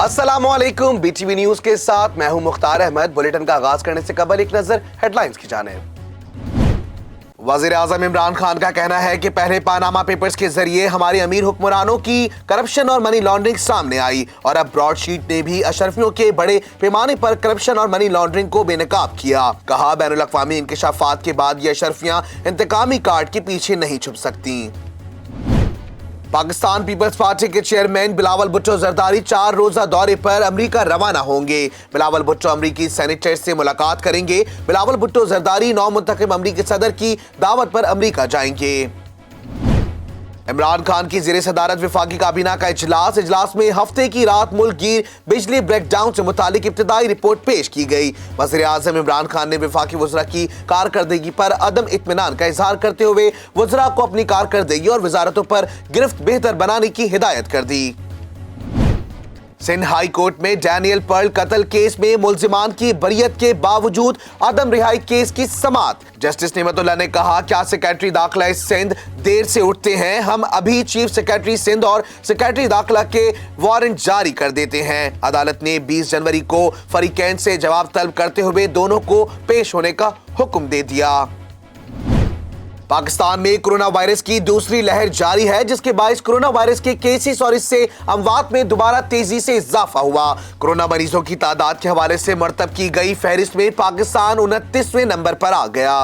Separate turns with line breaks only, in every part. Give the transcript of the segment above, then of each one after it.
अस्सलाम वालेकुम, BTV news के साथ मैं हूं मुख्तार अहमद। बुलेटिन का आगाज करने से कबल एक नजर हेडलाइंस की जानिब। वज़ीर-ए-आज़म इमरान खान का कहना है कि पहले पानामा पेपर्स के जरिए हमारे अमीर हुक्मरानों की करप्शन और मनी लॉन्ड्रिंग सामने आई और अब ब्रॉडशीट ने भी अशरफियों के बड़े पैमाने पर करप्शन और मनी लॉन्ड्रिंग को बेनकाब किया। कहा, बैनुल-अक़वामी इंकशाफात के बाद ये अशरफियां इंतकामी कार्ड के पीछे नहीं छुप सकती। पाकिस्तान पीपल्स पार्टी के चेयरमैन बिलावल भुट्टो जरदारी 4 रोजा दौरे पर अमेरिका रवाना होंगे। बिलावल भुट्टो अमेरिकी सेनेटर से मुलाकात करेंगे। बिलावल भुट्टो जरदारी नौ मुंतखब अमेरिकी सदर की दावत पर अमेरिका जाएंगे। इमरान खान की ज़ेरे सदारत वफाकी काबीना का इजलास में हफ्ते की रात मुल्क गिर बिजली ब्रेकडाउन से मुतालिक इब्तिदाई रिपोर्ट पेश की गई। वज़ीर-ए-आज़म इमरान खान ने वफाकी वज़रा की कारकर्दगी पर अदम इत्मीनान का इजहार करते हुए वज़रा को अपनी कारकर्दगी और वजारतों पर गिरफ्त बेहतर बनाने की हिदायत कर दी। सिंध हाई कोर्ट में डैनियल पर्ल कत्ल केस में मुल्जिमान की बरियत के बावजूद अदम रिहाई केस की समाअत। जस्टिस नेमतुल्लाह ने कहा, क्या सेक्रेटरी दाखिला सिंध देर से उठते हैं, हम अभी चीफ सेक्रेटरी सिंध और सेक्रेटरी दाखिला के वारंट जारी कर देते हैं। अदालत ने 20 जनवरी को फरीकैन से जवाब तलब करते हुए दोनों को पेश होने का हुक्म दे दिया। पाकिस्तान में कोरोना वायरस की दूसरी लहर जारी है, जिसके बायस कोरोना वायरस के केसेस और इससे अमवात में दोबारा तेजी से इजाफा हुआ। कोरोना मरीजों की तादाद के हवाले से मरतब की गई फहरिस्त में पाकिस्तान 29वें नंबर पर आ गया।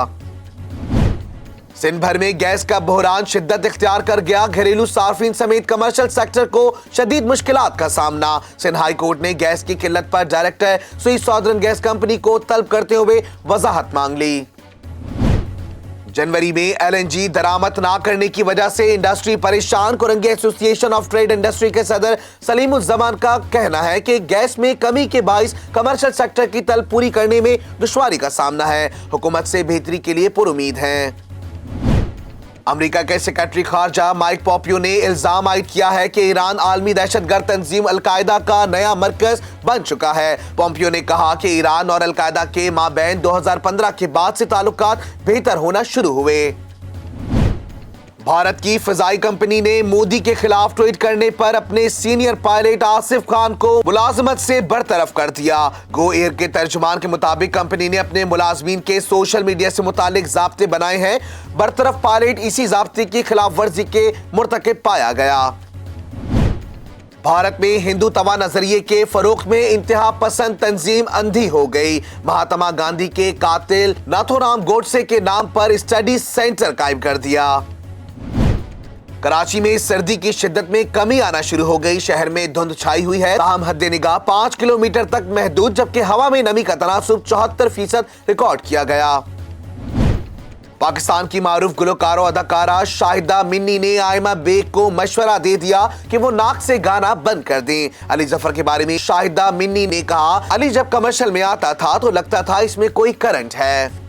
सिंध भर में गैस का बहरान शिद्दत इख्तियार कर गया। घरेलू सार्फिन समेत कमर्शियल सेक्टर को शदीद मुश्किलात का सामना। सिंध हाई कोर्ट ने गैस की किल्लत पर director Swiss southern gas company को तलब करते हुए वजाहत मांग ली। जनवरी में LNG दरामद ना करने की वजह से इंडस्ट्री परेशान। Korangi association of trade industry के सदर सलीमुज़्ज़मान का कहना है कि गैस में कमी के बाइस कमर्शियल सेक्टर की तलब पूरी करने में दुश्वारी का सामना है। हुकूमत से बेहतरी के लिए पुरुमीद हैं। अमेरिका के सेक्रेटरी खारजा माइक पॉम्पियो ने इल्जाम आयद किया है कि ईरान आलमी दहशतगर्द तंजीम अल-कायदा का नया मरकज बन चुका है। पॉम्पियो ने कहा कि ईरान और अल-कायदा के माबैन 2015 के बाद से ताल्लुकात बेहतर होना शुरू हुए। भारत की फिजाई कंपनी ने मोदी के खिलाफ ट्वीट करने पर अपने सीनियर पायलट आसिफ खान को मुलाजमत से बरतरफ कर दिया। गो एयर के तर्जुमान के मुताबिक कंपनी ने अपने मुलाजमीन के सोशल मीडिया से मुतालिक ज़ाब्ते बनाए हैं। बरतरफ पायलट इसी ज़ाब्ते की खिलाफ वर्जी के मुर्तकिब पाया गया। भारत में हिंदू तवा नजरिए के फरोग में इंतहा पसंद तंजीम अंधी हो गई। महात्मा गांधी के कातिल नाथूराम गोडसे के नाम पर स्टडी सेंटर कायम कर दिया। कराची में सर्दी की शिद्दत में कमी आना शुरू हो गई। शहर में धुंध छाई हुई है, ताहम हद निगाह 5 किलोमीटर तक महदूद, जबकि हवा में नमी का तनासुब 74% रिकॉर्ड किया गया। पाकिस्तान की मारूफ गुलकार और अदाकारा शाहिदा मिन्नी ने आयमा बेग को मशवरा दे दिया कि वो नाक से गाना बंद कर दें। अली जफर के बारे में शाहिदा मिन्नी ने कहा, अली जब कमर्शियल में आता था तो लगता था इसमें कोई करंट है।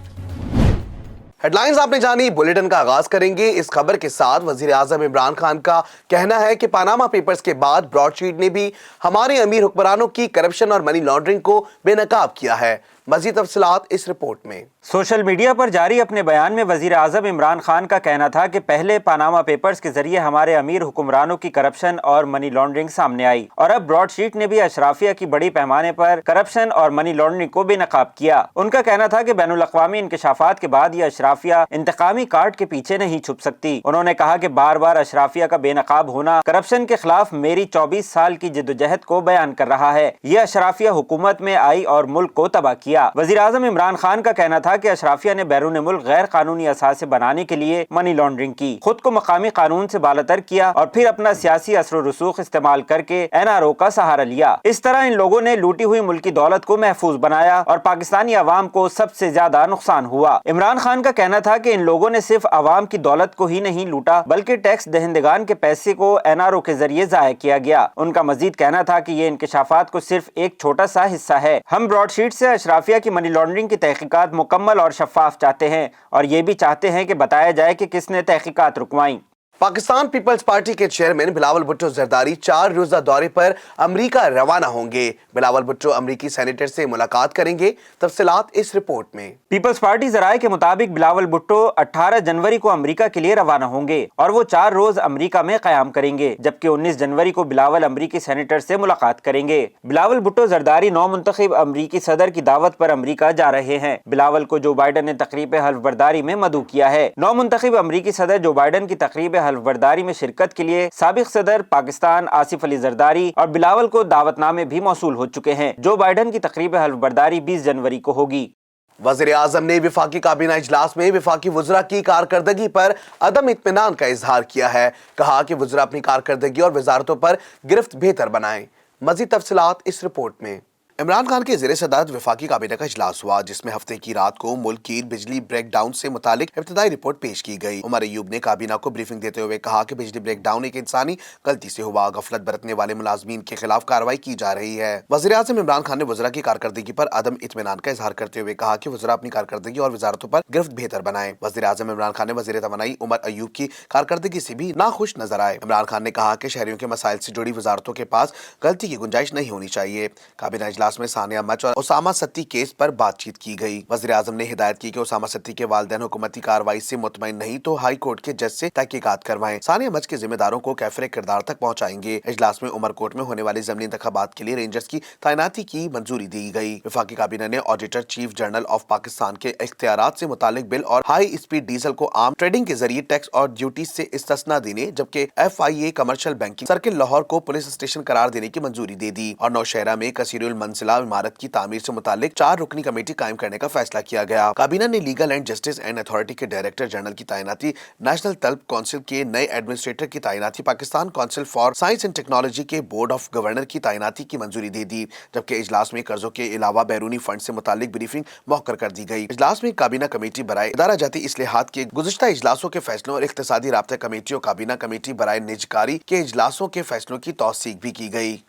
हेडलाइंस आपने जानी। बुलेटिन का आगाज करेंगे इस खबर के साथ। वज़ीर-ए-आज़म इमरान खान का कहना है कि पानामा पेपर्स के बाद ब्रॉडशीट ने भी हमारे अमीर हुक्मरानों की करप्शन और मनी लॉन्ड्रिंग को बेनकाब किया है। मज़ीद तफसीलात इस रिपोर्ट में।
सोशल मीडिया पर जारी अपने बयान में वज़ीर-ए-आज़म इमरान खान का कहना था कि पहले पानामा पेपर्स के जरिए हमारे अमीर हुक्मरानों की करप्शन और मनी लॉन्ड्रिंग सामने आई और अब ब्रॉडशीट ने भी अशराफिया की बड़ी पैमाने पर करप्शन और मनी लॉन्ड्रिंग को बेनकाब किया। उनका कहना था कि बैनुल-अक़वामी इंकशाफात के बाद ये अशराफिया इंतकामी कार्ड के पीछे नहीं छुप सकती। उन्होंने कहा कि बार बार अशराफिया का बेनकाब होना करप्शन के खिलाफ मेरी 24 साल की जिद्दोजहद को बयान कर रहा है। ये अशराफिया हुकूमत में आई और मुल्क को तबाह किया। वज़ीर-ए-आज़म इमरान खान का कहना था कि अशराफिया ने बैरून मुल्क गैर कानूनी असासे बनाने के लिए मनी लॉन्ड्रिंग की, खुद को मकामी कानून से बालातर किया और फिर अपना सियासी असर व रसूख इस्तेमाल करके NRO का सहारा लिया। इस तरह इन लोगों ने लूटी हुई मुल्की दौलत को महफूज बनाया और पाकिस्तानी अवाम को सबसे ज्यादा नुकसान हुआ। इमरान खान का कहना था कि इन लोगों ने सिर्फ अवाम की दौलत को ही नहीं लूटा बल्कि टैक्स दहिंदगान के पैसे को NRO के जरिए जाया किया गया। उनका मजीद कहना था कि ये इंकशाफात को सिर्फ एक छोटा सा हिस्सा है। हम ब्रॉडशीट से अशराफिया की मनी लॉन्ड्रिंग की तहकीकात मुकम्मल और शफाफ चाहते हैं और ये भी चाहते हैं कि बताया जाए कि किसने तहकीकात रुकवाई।
पाकिस्तान पीपल्स पार्टी के चेयरमैन बिलावल भुट्टो जरदारी 4 रोजा दौरे पर अमेरिका रवाना होंगे। बिलावल भुट्टो अमेरिकी सेनेटर से मुलाकात करेंगे। तफसीलात इस रिपोर्ट में।
पीपल्स पार्टी जराये के मुताबिक बिलावल भुट्टो 18 जनवरी को अमेरिका के लिए रवाना होंगे और वो 4 रोज अमेरिका में कयाम करेंगे, जबकि 19 जनवरी को बिलावल अमेरिकी सेनेटर से मुलाकात करेंगे। बिलावल भुट्टो जरदारी नौ मुंतखब अमेरिकी सदर की दावत पर अमेरिका जा रहे हैं। बिलावल को जो बाइडन ने तकरीब हल्फबरदारी में मदऊ किया है। नौ मुंतखब अमेरिकी सदर जो बाइडन की तकरीब हल्फबरदारी में शिरकत के लिए साबिक सदर पाकिस्तान आसिफ अली जरदारी और बिलावल को दावतनामे भी मौसूल हो चुके हैं। जो बाइडन की तकरीब हल्फबरदारी 20 जनवरी को होगी।
वज़ीर आज़म ने विफाकी काबीना इजलास में विफाकी वज़रा की कारकर्दगी पर अदम इत्मीनान का इजहार किया है। कहा कि वज़रा अपनी कारकर्दगी और वजारतों पर गिरफ्त बेहतर बनाएं। मज़ीद तफसीलात इस रिपोर्ट में। इमरान खान के ज़ेरे सदारत विफाकी काबीना का इजलास हुआ, जिसमें हफ्ते की रात को मुल्क की बिजली ब्रेक डाउन से मुतालिक इब्तिदाई रिपोर्ट पेश की गई। उमर अयूब ने काबीना को ब्रीफिंग देते हुए कहा कि बिजली ब्रेक डाउन एक इंसानी गलती से हुआ। गफलत बरतने वाले मुलाजमीन के खिलाफ कार्रवाई की जा रही है। वज़ीर आज़म इमरान खान ने वज़रा की कारकर्दगी पर अदम इत्मीनान का इजहार करते हुए कहा कि वज़रा अपनी कारकर्दगी और वजारतों पर गिरफ्त बेहतर बनाएं। वज़ीर आज़म इमरान खान ने वज़ीर तवानाई उमर अयूब की कारकर्दगी से भी नाखुश नजर आए। इमरान खान ने कहा कि शहरियों के मसाइल से जुड़ी वजारतों के पास गलती की गुंजाइश नहीं होनी चाहिए। काबीना इजलास में सानिया मच और उसामा सत्ती केस पर बातचीत की गई। वज़ीर आज़म ने हिदायत की कि उसामा सत्ती के वालिदैन हुकूमती कार्रवाई से मुतमईन नहीं तो हाई कोर्ट के जज से तहकीकात करवाएं। सानिया मच के जिम्मेदारों को कैफरे किरदार तक पहुंचाएंगे। इजलास में उमरकोट में होने वाली ज़मीनी इंतखाबात के लिए रेंजर्स की तैनाती की मंजूरी दी गई। विफाकी काबीना ने auditor chief general of Pakistan के इख्तियारात से मुतालिक बिल और हाई स्पीड डीजल को आम ट्रेडिंग के जरिए टैक्स और ड्यूटी से इस्तिस्ना देने, जबकि FIA commercial banking circle Lahore को पुलिस स्टेशन करार देने की मंजूरी दे दी और नौशहरा में कसीरुल मंजिला इमारत की तामीर से मुतालिक 4 रुकनी कमेटी कायम करने का फैसला किया गया। काबीना ने legal and justice and authority के डायरेक्टर जनरल की तैनाती, नेशनल तलब काउंसिल के नए एडमिनिस्ट्रेटर की तैनाती, Pakistan council for science and technology के बोर्ड ऑफ गवर्नर की तैनाती की मंजूरी दे दी। जबकि इजलास में कर्जों के अलावा बैरूनी फंड से मुतालिक ब्रीफिंग मौखर कर दी गई। इजलास में काबीना कमेटी बराए इदारा जाती इस्लाहात के गुज़िश्ता इजलासों के फैसलों और इख्तिसादी राब्ता कमेटी और काबीना कमेटी बराए निजकारी के इजलासों के फैसलों की तौसीक भी की गई।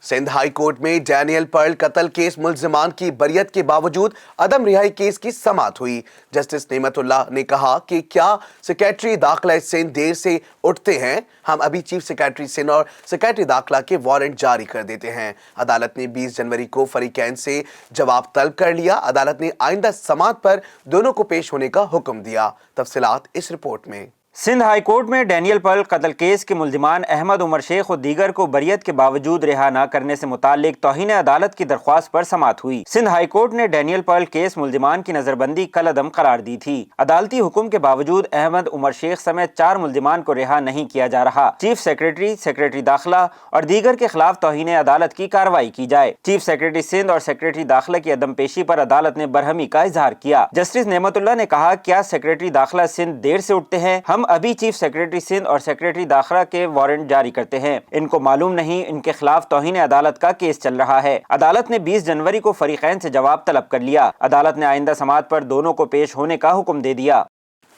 सिंध हाई कोर्ट में डैनियल पर्ल कत्ल केस मुल्जिमान की बरियत के बावजूद अदम रिहाई केस की समाअत हुई। जस्टिस नेमतुल्लाह ने कहा कि क्या सेक्रेटरी दाखिला सिंध देर से उठते हैं, हम अभी चीफ सेक्रेटरी सिंध और सेक्रेटरी दाखिला के वारंट जारी कर देते हैं। अदालत ने 20 जनवरी को फरीकैन से जवाब तलब कर लिया। अदालत ने आइंदा समाअत पर दोनों को पेश होने का हुक्म दिया। तफसीलात इस रिपोर्ट में।
सिंध हाई कोर्ट में डैनियल पर्ल कत्ल केस के मुल्जिमान अहमद उमर शेख और दीगर को बरियत के बावजूद रिहा न करने से मुतालिक तौहीन अदालत की दरख्वास्त पर समाअत हुई। सिंध हाई कोर्ट ने डैनियल पर्ल केस मुल्जिमान की नजरबंदी कल अदम करार दी थी। अदालती हुक्म के बावजूद अहमद उमर शेख समेत 4 मुल्जिमान को रिहा नहीं किया जा रहा। चीफ सेक्रेटरी, सेक्रेटरी दाखिला और दीगर के खिलाफ तौहीन अदालत की कार्रवाई की जाए। चीफ सेक्रेटरी सिंध और सेक्रेटरी दाखिला की अदम पेशी पर अदालत ने बरहमी का इजहार किया। जस्टिस नेमतुल्लाह ने कहा, क्या सेक्रेटरी दाखिला सिंध देर से उठते हैं? हम अभी चीफ सेक्रेटरी सिंध और सेक्रेटरी दाखिला के वारंट जारी करते हैं। इनको मालूम नहीं इनके खिलाफ तौहीन अदालत का केस चल रहा है। अदालत ने 20 जनवरी को फरीकैन से जवाब तलब कर लिया। अदालत ने आइंदा समाअत पर दोनों को पेश होने का हुक्म दे दिया।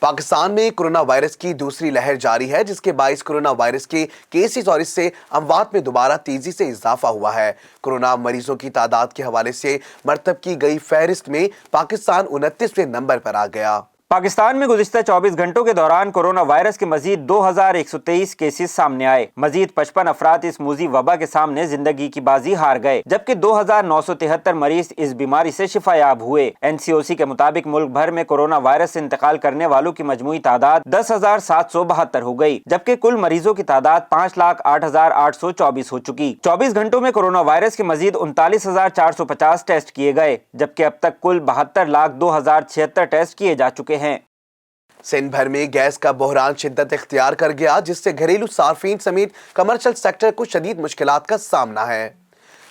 पाकिस्तान में कोरोना वायरस की दूसरी लहर जारी है, जिसके बाइस कोरोना वायरस के केसेस और इससे अमवात में दोबारा तेजी से इजाफा हुआ है। कोरोना मरीजों की तादाद के हवाले से मरतब की गई फहरिस्त में पाकिस्तान 29वें नंबर पर आ गया।
पाकिस्तान में गुज़िश्ता 24 घंटों के दौरान कोरोना वायरस के मजीद 2123 केसेस सामने आए। मजीद 55 अफराद इस मूजी वबा के सामने जिंदगी की बाजी हार गए, जबकि 2973 मरीज इस बीमारी से शिफायाब हुए। NCOC के मुताबिक मुल्क भर में कोरोना वायरस से इंतकाल करने वालों की मजमूई तादाद 10,772 हो गई, जबकि कुल मरीजों की तादाद 5,08,824 हो चुकी। 24 घंटों में कोरोना वायरस के मजीद 39,450 टेस्ट किए गए, जबकि अब तक कुल 72,02,076 टेस्ट किए जा चुके हैं।
सिंध भर में गैस का बहरान शिद्दत इख्तियार कर गया, जिससे घरेलू सार्फिन समेत कमर्शियल सेक्टर को शदीद मुश्किलात का सामना है।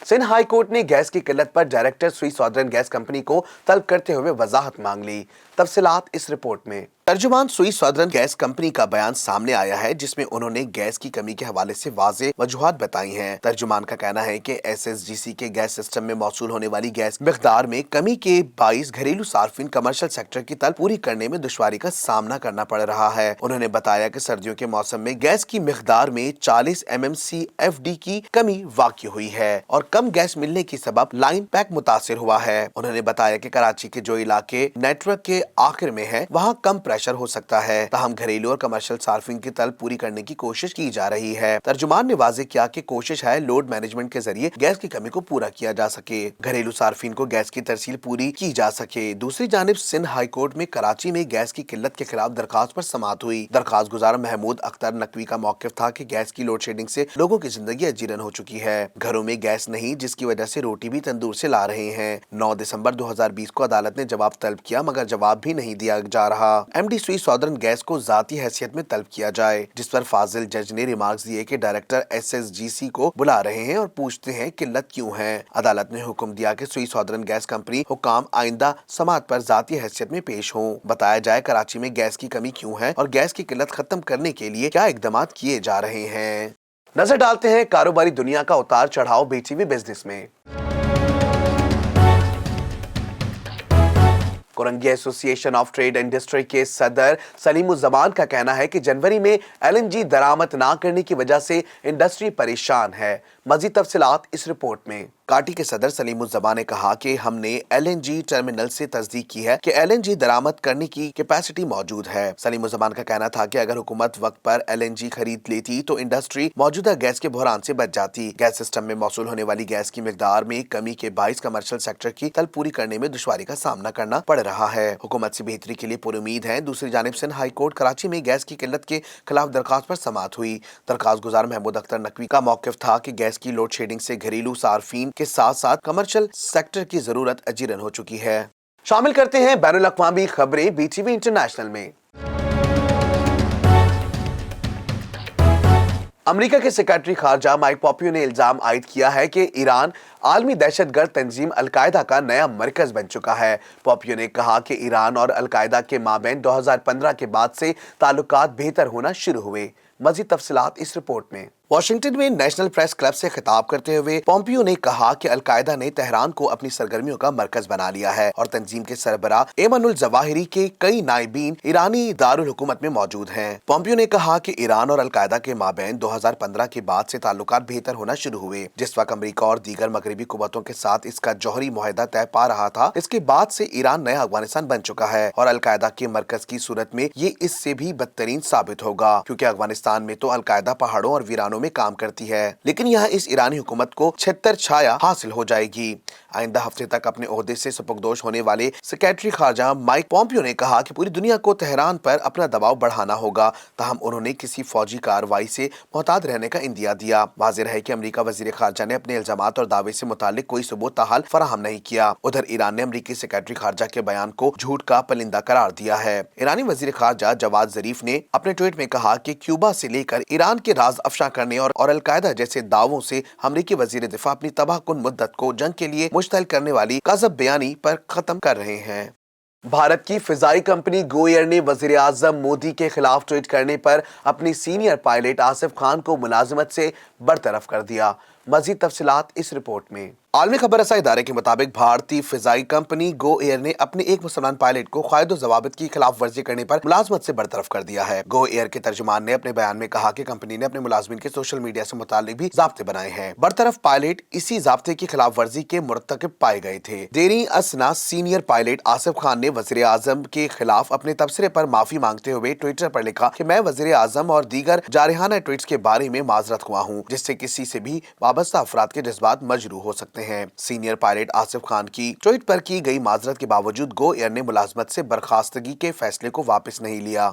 सिंध हाई कोर्ट ने गैस की किल्लत पर डायरेक्टर स्वी सॉदर्न गैस कंपनी को तलब करते हुए वजाहत मांग ली। तफसीलात इस रिपोर्ट में। तर्जुमान स्वी सॉदर्न गैस कंपनी का बयान सामने आया है, जिसमें उन्होंने गैस की कमी के हवाले से वाज़ेह वजूहात बताई हैं। तर्जुमान का कहना है कि SSGC के गैस सिस्टम में मौसूल होने वाली गैस मिकदार में कमी के बाइस घरेलू सार्फिन कमर्शियल सेक्टर की तलब पूरी करने में दुश्वारी का सामना करना पड़ रहा है। उन्होंने बताया कि सर्दियों के मौसम में गैस की मिकदार में 40 MMCFD की कमी वाक़ई हुई है और कम गैस मिलने की सबब लाइन पैक मुतासिर हुआ है। उन्होंने बताया कि कराची के जो इलाके नेटवर्क के आखिर में है वहाँ कम प्रेशर हो सकता है। ताहम घरेलू और कमर्शियल सार्फिन की तलब पूरी करने की कोशिश की जा रही है। तर्जुमान ने वाज़ेह किया कि कोशिश है लोड मैनेजमेंट के जरिए गैस की कमी को पूरा किया जा सके, घरेलू सार्फिन को गैस की तरसील पूरी की जा सके। दूसरी जानिब सिंध हाई कोर्ट में कराची में गैस की किल्लत के खिलाफ दरखास्त पर समाअत हुई। दरखास्त गुजार महमूद अख्तर नकवी का मौक़िफ़ था कि गैस की लोड शेडिंग से लोगों की जिंदगी अजीरन हो चुकी है। घरों में गैस नहीं, जिसकी वजह से रोटी भी तंदूर से ला रहे हैं। 9 दिसंबर 2020 को अदालत ने जवाब तलब किया, मगर जवाब भी नहीं दिया जा रहा। MD स्वीट सॉदर्न गैस को जाती हैसियत में तलब किया जाए, जिस पर फाजिल जज ने रिमार्क्स दिए कि डायरेक्टर SSGC को बुला रहे हैं और पूछते हैं किल्लत क्यों है। अदालत ने हुक्म दिया कि स्वीट सॉदर्न गैस कंपनी हुकाम आइंदा समाअत पर जाती हैसियत में पेश हों। बताया जाए कराची में गैस की कमी क्यों है और गैस की किल्लत खत्म करने के लिए क्या इकदाम किए जा रहे हैं। नजर डालते हैं कारोबारी दुनिया का उतार चढ़ाव BTV बिजनेस में। Korangi association of trade industry के सदर सलीमुज़्ज़मान का कहना है कि जनवरी में LNG दरामद ना करने की वजह से इंडस्ट्री परेशान है। मज़ीद तफसीलात इस रिपोर्ट में। काटी के सदर सलीमुज़्ज़मान ने कहा कि हमने LNG टर्मिनल से तस्दीक की है कि LNG दरामद करने की कैपेसिटी मौजूद है। सलीमुज़्ज़मान का कहना था कि अगर हुकूमत वक्त पर LNG खरीद लेती तो इंडस्ट्री मौजूदा गैस के बहरान से बच जाती। गैस सिस्टम में मौसूल होने वाली गैस की मिकदार में कमी के बाइस कमर्शियल सेक्टर की तलब पूरी करने में दुश्वारी का सामना करना पड़ रहा है। हुकूमत से बेहतरी के लिए पुरुमीद है। दूसरी जानिब सिंध हाई कोर्ट कराची में गैस की किल्लत के खिलाफ दरखास्त पर समाअत हुई। दरखास्त गुजार महमूद अख्तर नकवी का मौक़िफ़ था कि गैस की लोड शेडिंग से घरेलू सार्फिन के साथ साथ कमर्शियल सेक्टर की जरूरत अजीरन हो चुकी है। शामिल करते हैं बैनुल अक़वामी खबरें BTV इंटरनेशनल में। अमेरिका के सेक्रेटरी खारजा माइक पॉम्पियो ने इल्जाम आयद किया है कि ईरान आलमी दहशतगर्द तंजीम अल-कायदा का नया मरकज बन चुका है। पॉम्पियो ने कहा कि ईरान और अल-कायदा के माबैन 2015 के बाद से ताल्लुकात बेहतर होना शुरू हुए। मज़ीद तफसीलात इस रिपोर्ट में। वाशिंगटन में नेशनल प्रेस क्लब से खिताब करते हुए पॉम्पियो ने कहा कि अल-कायदा ने तेहरान को अपनी सरगर्मियों का मरकज बना लिया है और तंजीम के सरबराह एमनुल जवाहिरी के कई नायबीन ईरानी दारुल हुकूमत में मौजूद हैं। पॉम्पियो ने कहा कि ईरान और अल-कायदा के माबैन 2015 के बाद से ताल्लुकात बेहतर होना शुरू हुए। जिस वक्त अमेरिका और दीगर मगरबी कुव्वतों के साथ इसका जौहरी मुआहदा तय पा रहा था, इसके बाद से ईरान नया अफगानिस्तान बन चुका है और अल-कायदा के मरकज की सूरत में ये इससे भी बदतरीन साबित होगा, क्योंकि अफगानिस्तान में तो अल-कायदा पहाड़ों और वीरानों में काम करती है, लेकिन यहाँ इस ईरानी हुकूमत को छत्तर छाया हासिल हो जाएगी। आइंदा हफ्ते तक अपने ओहदे से सुपुर्दोश होने वाले सेक्रेटरी खारजा माइक पॉम्पियो ने कहा कि पूरी दुनिया को तेहरान पर अपना दबाव बढ़ाना होगा। ताहम उन्होंने किसी फौजी कार्रवाई से मोहतात रहने का इंदिया दिया। वाज़ेह है कि अमेरिका वज़ीर खारजा ने अपने इल्जामात और दावे से मुतालिक कोई सबूत ताहाल फराहम नहीं किया। उधर ईरान ने अमेरिकी सेक्रेटरी खारजा के बयान को झूठ का परिंदा करार दिया है। ईरानी वज़ीर खारजा जवाद ज़रीफ ने अपने ट्वीट में कहा कि क्यूबा से लेकर ईरान के राज अफशा करने और अल-कायदा जैसे दावों से अमेरिकी वज़ीर दिफा अपनी तबाहकुन मुद्दत को जंग के लिए मुश्तल करने वाली काज़ब बयानी पर खत्म कर रहे हैं। भारत की फिजाई कंपनी गो एयर ने वज़ीर आज़म मोदी के खिलाफ ट्वीट करने पर अपनी सीनियर पायलट आसिफ खान को मुलाजिमत से बरतरफ कर दिया। मज़ीद तफसीलात इस रिपोर्ट में। आलमी खबर रसा इदारे के मुताबिक भारतीय फिजाई कंपनी गो एयर ने अपने एक मुसलमान पायलट को कायद व ज़वाबित की खिलाफ वर्जी करने पर मुलाजमत से बरतरफ कर दिया है। गो एयर के तर्जुमान ने अपने बयान में कहा कि कंपनी ने अपने मुलाजमिन के सोशल मीडिया से मुताल्लिक भी ज़ाब्ते बनाए हैं। बरतरफ पायलट इसी ज़ाब्ते की खिलाफ वर्जी के मुर्तकिब पाए गए थे। देरी असना सीनियर पायलट आसिफ खान ने वज़ीर आज़म के खिलाफ अपने तबसरे पर माफी मांगते हुए ट्विटर पर लिखा कि मैं वज़ीर आज़म और दीगर जारहाना ट्वीट्स के बारे में माजरत हुआ हूँ, जिससे किसी से भी वाबस्ता अफराद के जज्बात मजरूह हो सकते हैं। सीनियर पायलट आसिफ खान की ट्वीट पर की गई माजरत के बावजूद गो एयर ने मुलाजमत से बर्खास्तगी के फैसले को वापस नहीं लिया।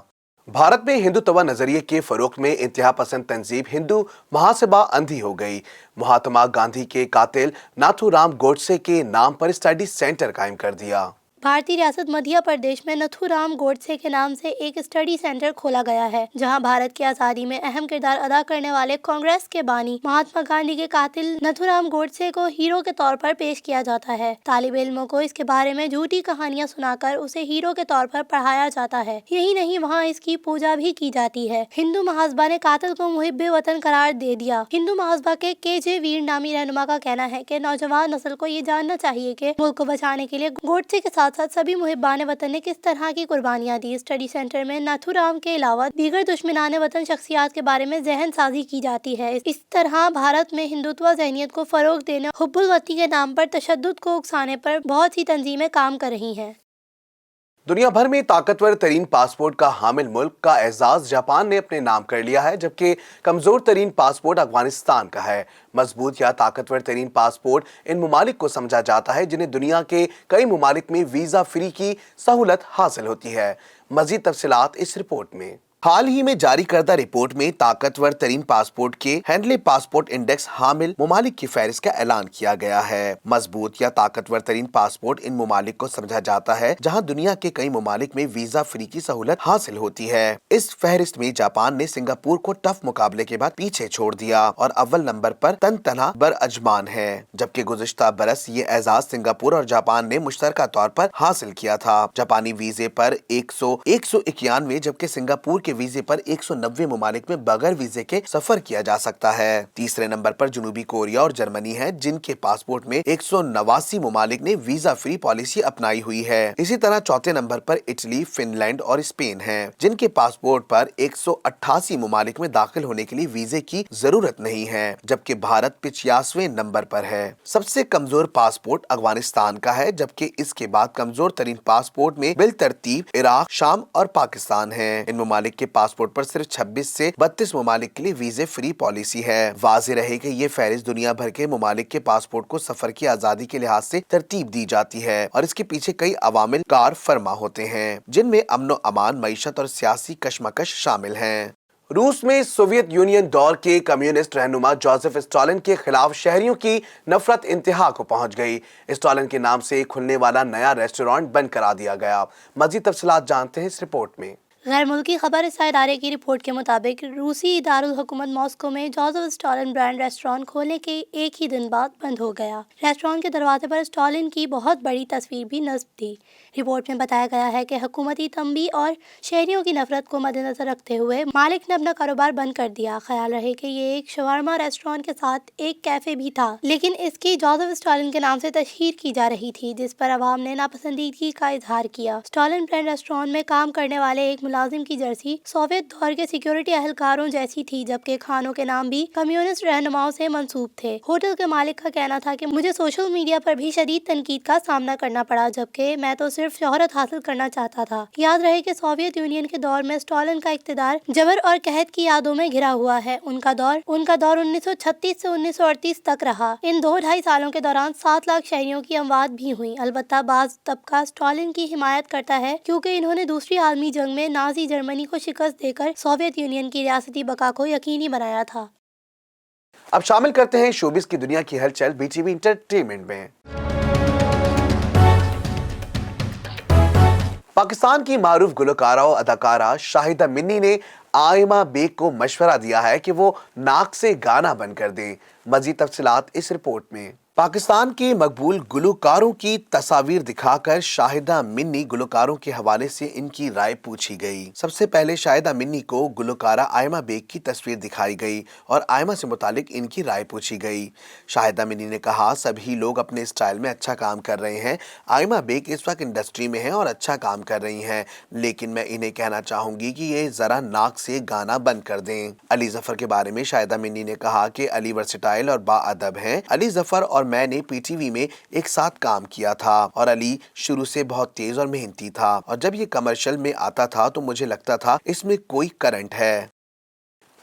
भारत में हिंदुत्व नजरिए के फरोग में इंतहा पसंद तंजीम हिंदू महासभा अंधी हो गई। महात्मा गांधी के कातिल नाथूराम गोडसे के नाम पर स्टडी सेंटर कायम कर दिया।
भारतीय रियासत मध्य प्रदेश में नथुराम गोडसे के नाम से एक स्टडी सेंटर खोला गया है, जहां भारत की आज़ादी में अहम किरदार अदा करने वाले कांग्रेस के बानी महात्मा गांधी के कातिल नथुराम गोडसे को हीरो के तौर पर पेश किया जाता है। तालिब इल्मों को इसके बारे में झूठी कहानियां सुनाकर उसे हीरो के तौर पर पढ़ाया जाता है। यही नहीं, वहाँ इसकी पूजा भी की जाती है। हिंदू महासभा ने कातिल को मुहिब्बे वतन करार दे दिया। हिंदू महासभा के KJ वीर नामी रहनुमा का कहना है कि नौजवान नस्ल को ये जानना चाहिए कि मुल्क को बचाने के लिए गोडसे के साथ सभी मुहिब्बान वतन ने किस तरह की कुर्बानियां दी। स्टडी सेंटर में नाथूराम के अलावा दीगर दुश्मनान वतन शख्सियात के बारे में जहन साजी की जाती है। इस तरह भारत में हिंदुत्व ज़हनियत को फरोग देने, हुब्बुल वतनी के नाम पर तशद्दुद को उकसाने पर बहुत सी तंजीमें काम कर रही हैं।
दुनिया भर में ताकतवर तरीन पासपोर्ट का हामिल मुल्क का एजाज जापान ने अपने नाम कर लिया है, जबकि कमजोर तरीन पासपोर्ट अफगानिस्तान का है। मजबूत या ताकतवर तरीन पासपोर्ट इन ममालिक को समझा जाता है जिन्हें दुनिया के कई ममालिक में वीजा फ्री की सहूलत हासिल होती है। मजीद तफसीलात इस रिपोर्ट में। हाल ही में जारी करदा रिपोर्ट में ताकतवर तरीन पासपोर्ट के हैंडले पासपोर्ट इंडेक्स हामिल ममालिक की फहरिस्त का ऐलान किया गया है। मजबूत या ताकतवर तरीन पासपोर्ट इन ममालिक को समझा जाता है जहां दुनिया के कई ममालिक में वीजा फ्री की सहूलत हासिल होती है। इस फहरिस्त में जापान ने सिंगापुर को टफ मुकाबले के बाद पीछे छोड़ दिया और अव्वल नंबर पर तनतना बरअजमान है, जबकि गुज़िश्ता बरस ये एजाज सिंगापुर और जापान ने मुश्तरका तौर पर हासिल किया था। जापानी वीजे पर 191, जबकि सिंगापुर के वीजे पर 190 ममालिक में बगैर वीजे के सफर किया जा सकता है। तीसरे नंबर पर जनूबी कोरिया और जर्मनी है, जिनके पासपोर्ट में 189 ममालिक ने वीजा फ्री पॉलिसी अपनाई हुई है। इसी तरह चौथे नंबर पर इटली, फिनलैंड और स्पेन है, जिनके पासपोर्ट पर 188 ममालिक में दाखिल होने के लिए वीजे की जरूरत नहीं है, जबकि भारत 85वें नंबर पर है। सबसे कमजोर पासपोर्ट अफगानिस्तान का है, जबकि इसके बाद कमजोर तरीन पासपोर्ट में बिलतरतीब इराक, शाम और पाकिस्तान है। इन ममालिक के पासपोर्ट पर सिर्फ 26 से 32 ममालिक के लिए वीजे फ्री पॉलिसी है। वाज़ेह रहे कि ये फहरिस्त दुनिया भर के ममालिक के पासपोर्ट को सफर की आजादी के लिहाज से तरतीब दी जाती है और इसके पीछे कई अवामिल कार फरमा होते हैं, जिनमें अमन अमान, मईशत और सियासी कशमकश शामिल हैं। रूस में सोवियत यूनियन दौर के कम्युनिस्ट रहनुमा जोसेफ स्टालिन के खिलाफ शहरियों की नफरत इंतहा को पहुंच गई। स्टालिन के नाम से खुलने वाला नया रेस्टोरेंट बंद करा दिया गया। मजीद तफसीलात जानते हैं इस रिपोर्ट में।
गैर मुल्की खबर इदारे की रिपोर्ट के मुताबिक रूसी दारुल हुकूमत मॉस्को में जोसेफ स्टालिन ब्रांड रेस्टोरेंट खोलने के एक ही दिन बाद बंद हो गया। रेस्टोरेंट के दरवाजे पर स्टालिन की बहुत बड़ी तस्वीर भी नस्ब थी। रिपोर्ट में बताया गया है कि हुकूमती तंबी और शहरियों की नफरत को मद्देनजर रखते हुए मालिक ने अपना कारोबार बंद कर दिया। ख्याल रहे कि ये एक शवारमा रेस्टोरेंट के साथ एक कैफे भी था, लेकिन इसकी जोसेफ स्टालिन के नाम से तशहीर की जा रही थी, जिस पर अवाम ने नापसंदीदगी का इजहार किया। स्टालिन ब्रांड रेस्टोरेंट में काम करने वाले एक मुलाजिम की जर्सी सोवियत दौर के सिक्योरिटी एहलकारों जैसी थी, जबकि खानों के नाम भी कम्युनिस्ट रहनुमाओं से मंसूब थे। होटल के मालिक का कहना था कि मुझे सोशल मीडिया पर भी शदीद तनकीद का सामना करना पड़ा, जबकि मैं तो सिर्फ शोहरत हासिल करना चाहता था। याद रहे कि सोवियत यूनियन के दौर में स्टालिन का इक़्तिदार जबर और कहत की यादों में घिरा हुआ है। उनका दौर 1936 से 1938 तक रहा। इन 2-2.5 सालों के दौरान 7 लाख शहरियों की अमवात भी हुई। अलबत्ता बाज़ तबका स्टालिन की हिमायत करता है, क्योंकि इन्होंने दूसरी आलमी जंग में नाजी जर्मनी को शिकस्त देकर सोवियत यूनियन की रियासती बका को यकीनी बनाया था।
अब शामिल करते हैं शोबिस की दुनिया की हलचल बीटीवी एंटरटेनमेंट में। पाकिस्तान की मारूफ गुलकारा और अदाकारा शाहिदा मिन्नी ने आयमा बेग को मशवरा दिया है कि वो नाक से गाना बंद कर दें। मजीद तफसीलात इस रिपोर्ट में। पाकिस्तान के मकबूल गुलकारों की तस्वीर दिखाकर शाहिदा मिन्नी गुलकारों के हवाले से इनकी राय पूछी गई। सबसे पहले शाहिदा मिन्नी को गुलकारा आयमा बेग की तस्वीर दिखाई गई और आयमा से मुतालिक इनकी राय पूछी गई। शाहिदा मिन्नी ने कहा, सभी लोग अपने स्टाइल में अच्छा काम कर रहे हैं। आयमा बेग इस वक्त इंडस्ट्री में हैं और अच्छा काम कर रही हैं, लेकिन मैं इन्हें कहना चाहूंगी कि ये जरा नाक से गाना बंद कर दें। अली जफर के बारे में शाहिदा मिन्नी ने कहा कि अली वर्सेटाइल और बाअदब हैं। अली जफर और मैंने पीटीवी में एक साथ काम किया था और अली शुरू से बहुत तेज और मेहनती था, और जब ये कमर्शियल में आता था तो मुझे लगता था इसमें कोई करंट है।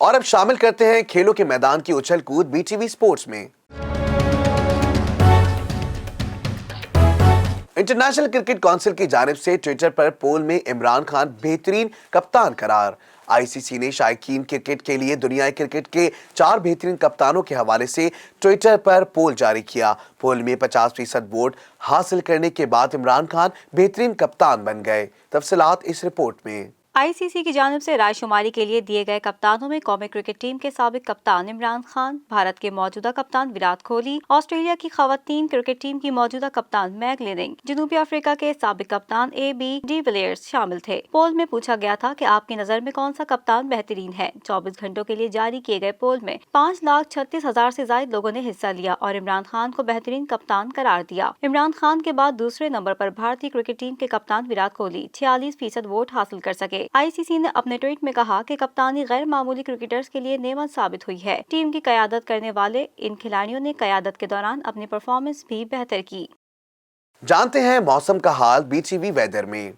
और अब शामिल करते हैं खेलों के मैदान की उछल कूद बीटीवी स्पोर्ट्स में। इंटरनेशनल क्रिकेट काउंसिल की जानिब से ट्विटर पर पोल में इमरान खान बेहतरीन कप्तान करार। आईसीसी ने शायकीन क्रिकेट के लिए दुनिया क्रिकेट के 4 बेहतरीन कप्तानों के हवाले से ट्विटर पर पोल जारी किया। पोल में 50% वोट हासिल करने के बाद इमरान खान बेहतरीन कप्तान बन गए। तफसीलात इस रिपोर्ट में।
आईसीसी की जानिब से रायशुमारी के लिए दिए गए कप्तानों में कौमी क्रिकेट टीम के साबिक कप्तान इमरान खान, भारत के मौजूदा कप्तान विराट कोहली, ऑस्ट्रेलिया की खवातीन क्रिकेट टीम की मौजूदा कप्तान मैग लिनिंग, जनूबी अफ्रीका के साबिक कप्तान AB डिविलियर्स शामिल थे। पोल में पूछा गया था कि आपकी नजर में कौन सा कप्तान बेहतरीन है। 24 घंटों के लिए जारी किए गए पोल में 5,36,000 से ज्यादा लोगों ने हिस्सा लिया और इमरान खान को बेहतरीन कप्तान करार दिया। इमरान खान के बाद दूसरे नंबर पर भारतीय क्रिकेट टीम के कप्तान विराट कोहली 46% वोट हासिल कर सके। आईसीसी ने अपने ट्वीट में कहा कि कप्तानी गैर मामूली क्रिकेटर्स के लिए नेमत साबित हुई है। टीम की क़यादत करने वाले इन खिलाड़ियों ने क़यादत के दौरान अपनी परफॉर्मेंस भी बेहतर की।
जानते हैं मौसम का हाल बीटीवी वेदर में।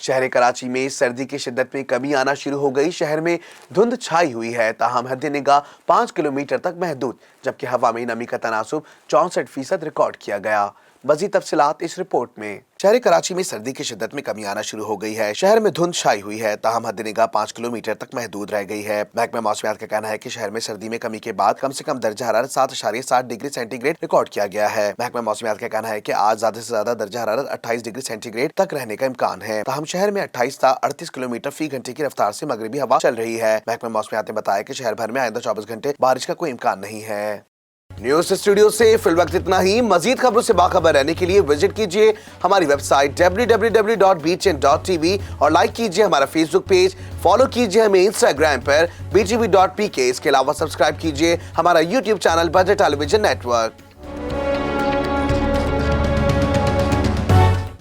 शहर कराची में सर्दी की शिद्दत में कमी आना शुरू हो गई। शहर में धुंध छाई हुई है, ताहम हद निगाह 5 किलोमीटर तक महदूद, जबकि हवा में नमी का तनासुब 64% रिकॉर्ड किया गया। मज़ीद तफसीलात इस रिपोर्ट में। शहर कराची में सर्दी की शिद्दत में कमी आना शुरू हो गई है। शहर में धुंध छाई हुई है, ताहम हद निगाह 5 किलोमीटर तक महदूद रह गई है। महकमा मौसमियात का कहना है कि शहर में सर्दी में कमी के बाद कम से कम दर्जा हरारत 7.7 डिग्री सेंटीग्रेड रिकॉर्ड किया गया है। महकमा मौसमियात का कहना है कि आज ज्यादा से ज्यादा दर्जा हरारत 28 डिग्री सेंटीग्रेड तक रहने का इम्कान है। ताहम शहर में 28 था 38 किलोमीटर फी घंटे की रफ्तार से मगरिबी हवा चल रही है। महकमा मौसमियात ने बताया कि शहर भर में आइंदा 24 घंटे बारिश का कोई इम्कान नहीं है। न्यूज़ स्टूडियो से फिल वक्त इतना ही। मजीद खबरों से बाखबर रहने के लिए विजिट कीजिए हमारी वेबसाइट www.btn.tv और लाइक कीजिए हमारा फेसबुक पेज, फॉलो कीजिए हमें इंस्टाग्राम पर btv.pk। इसके अलावा सब्सक्राइब कीजिए हमारा YouTube channel budget television network.